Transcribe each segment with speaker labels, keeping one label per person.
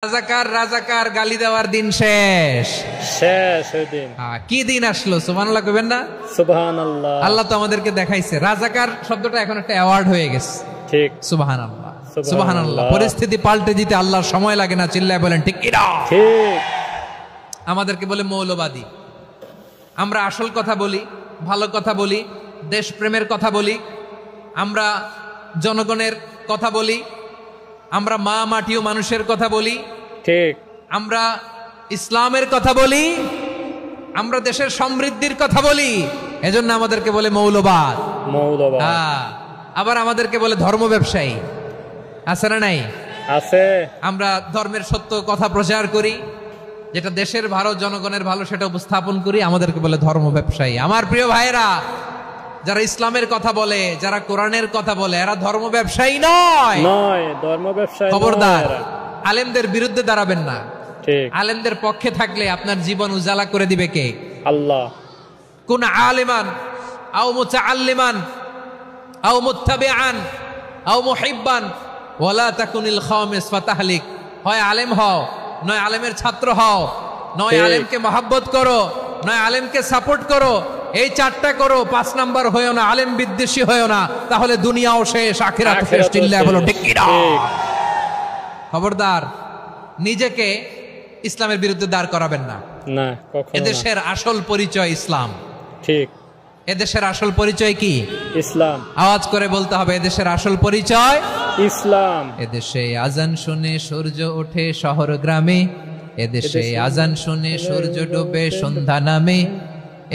Speaker 1: রাজাকার রাজাকার গালি দেওয়ার দিন শেষ
Speaker 2: শেষ ওই দিন।
Speaker 1: কি দিন আসলো? সুবহানাল্লাহ কইবেন না?
Speaker 2: সুবহানাল্লাহ।
Speaker 1: আল্লাহ তো আমাদেরকে দেখাইছে। রাজাকার শব্দটা এখন একটা অ্যাওয়ার্ড হয়ে গেছে।
Speaker 2: ঠিক।
Speaker 1: সুবহানাল্লাহ সুবহানাল্লাহ। পরিস্থিতি পাল্টে দিতে আল্লাহর সময় লাগে না। চিল্লায় বলেন ঠিক কি না?
Speaker 2: ঠিক।
Speaker 1: আমাদেরকে বলে মৌলবাদী। আমরা আসল কথা বলি, ভালো কথা বলি, দেশপ্রেমের কথা বলি, আমরা জনগণের কথা বলি, আমরা মা মাটি ও মানুষের কথা বলি,
Speaker 2: ঠিক।
Speaker 1: আমরা ইসলামের কথা বলি, আমরা দেশের সমৃদ্ধির কথা বলি। এজন্য আমাদেরকে বলে মৌলবাদ।
Speaker 2: মৌলবাদ।
Speaker 1: আবার আমাদেরকে বলে ধর্ম ব্যবসায়ী। আছে না নাই?
Speaker 2: আছে।
Speaker 1: আমরা ধর্মের সত্য কথা প্রচার করি, যেটা দেশের ভালো, জনগণের ভালো, সেটা উপস্থাপন করি। আমাদেরকে বলে ধর্ম ব্যবসায়ী। আমার প্রিয় ভাইরা, যারা ইসলামের কথা বলে, যারা কোরআনের কথা বলে, এরা ধর্ম ব্যবসায়ী নয়।
Speaker 2: নয়, ধর্ম ব্যবসায়ী।
Speaker 1: খবরদার, আলেমদের বিরুদ্ধে দাঁড়াবেন না।
Speaker 2: ঠিক।
Speaker 1: আলেমদের পক্ষে থাকলে আপনার জীবন উজালা করে দিবে কে? আল্লাহ। কুন আলিমান আও মুতাআল্লিমান আও মুত্তাবিআন আও মুহিব্বান ওয়ালা তাকুনিল খামিস ফাতাহলিক। হয় আলেম হও, নয় আলেমের ছাত্র হও, নয় আলেমকে মহব্বত করো, নয় আলেমকে সাপোর্ট করো। এই চারটা করো, 5 নাম্বার হয়েও না, আলেম বিদ্বেষী হয়েও না, তাহলে দুনিয়াও শেষ, আখিরাতও শেষ। চিল্লায় বলো ঠিক কি না? খবরদার, নিজেকে ইসলামের বিরুদ্ধে দাঁড় করাবেন না।
Speaker 2: না, কখনো না।
Speaker 1: এদেশের আসল পরিচয় ইসলাম।
Speaker 2: ঠিক।
Speaker 1: এদেশের আসল পরিচয় কি?
Speaker 2: ইসলাম।
Speaker 1: আওয়াজ করে বলতে হবে, এদেশের আসল পরিচয়
Speaker 2: ইসলাম।
Speaker 1: এদেশে আজান শুনে সূর্য ওঠে শহর গ্রামে, এদেশে আজান শুনে সূর্য ডোবে সন্ধ্যা নামে,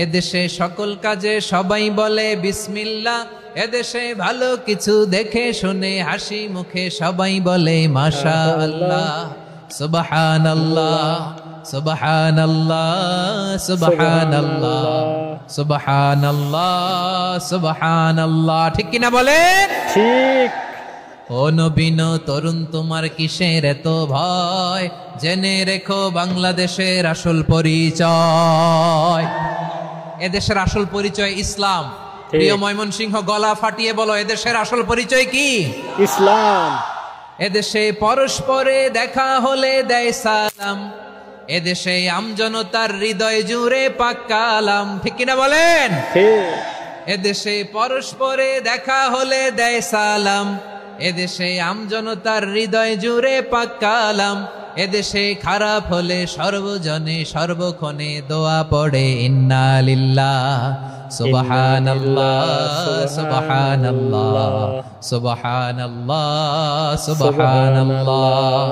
Speaker 1: এদেশে সকল কাজে সবাই বলে বিসমিল্লাহ, এদেশে ভালো কিছু দেখে শুনে হাসি মুখে সবাই বলে মাশাআল্লাহ। সুবহানাল্লাহ সুবহানাল্লাহ সুবহানাল্লাহ সুবহানাল্লাহ সুবহানাল্লাহ। ঠিক কিনা বলেন?
Speaker 2: ঠিক।
Speaker 1: ও নবীন তরুণ, তোমার কিসের এত ভয়? জেনে রেখো বাংলাদেশের আসল পরিচয়। এদেশের আসল পরিচয় ইসলাম। প্রিয় ময়মনসিংহ, গলা ফাটিয়ে বলো, এদেশের আসল পরিচয় কি?
Speaker 2: ইসলাম।
Speaker 1: এদেশে পরস্পরে দেখা হলে দেয় সালাম, এদেশে আমজনতার হৃদয় জুড়ে পাক্কালাম। ঠিক কিনা বলেন?
Speaker 2: ঠিক।
Speaker 1: এদেশে পরস্পরে দেখা হলে দেয় সালাম, এদেশে আমজনতার হৃদয় জুড়ে পাক্কালাম, এদেশে খারাপ হলে সর্বজনে সর্বক্ষণে দোয়া পড়ে ইন্না লিল্লাহ সুবহানাল্লাহ সুবহানাল্লাহ সুবহানাল্লাহ সুবহানাল্লাহ।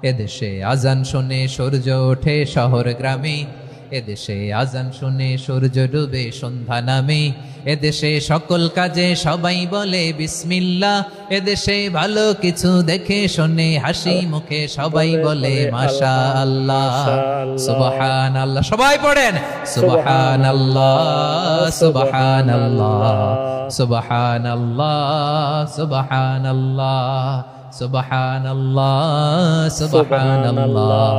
Speaker 1: এদেশে আজান শুনে সূর্য ওঠে শহর গ্রামে, এদেশে আজান শুনে সূর্য ডুবে সন্ধ্যা নামে, এদেশে সকল কাজে সবাই বলে বিসমিল্লাহ, এদেশে ভালো কিছু দেখে শুনে হাসি মুখে সবাই বলে মাশাআল্লাহ। সুবহানাল্লাহ। সবাই পড়েন সুবহানাল্লাহ সুবহানাল্লাহ সুবহানাল্লাহ সুবহানাল্লাহ সুবহানাল্লাহ সুবহানাল্লাহ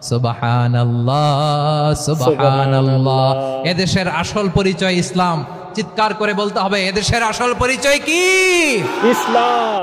Speaker 1: সুবহানাল্লাহ সুবহানাল্লাহ। এদেশের আসল পরিচয় ইসলাম। চিৎকার করে বলতে হবে, এদেশের আসল পরিচয় কি?
Speaker 2: ইসলাম।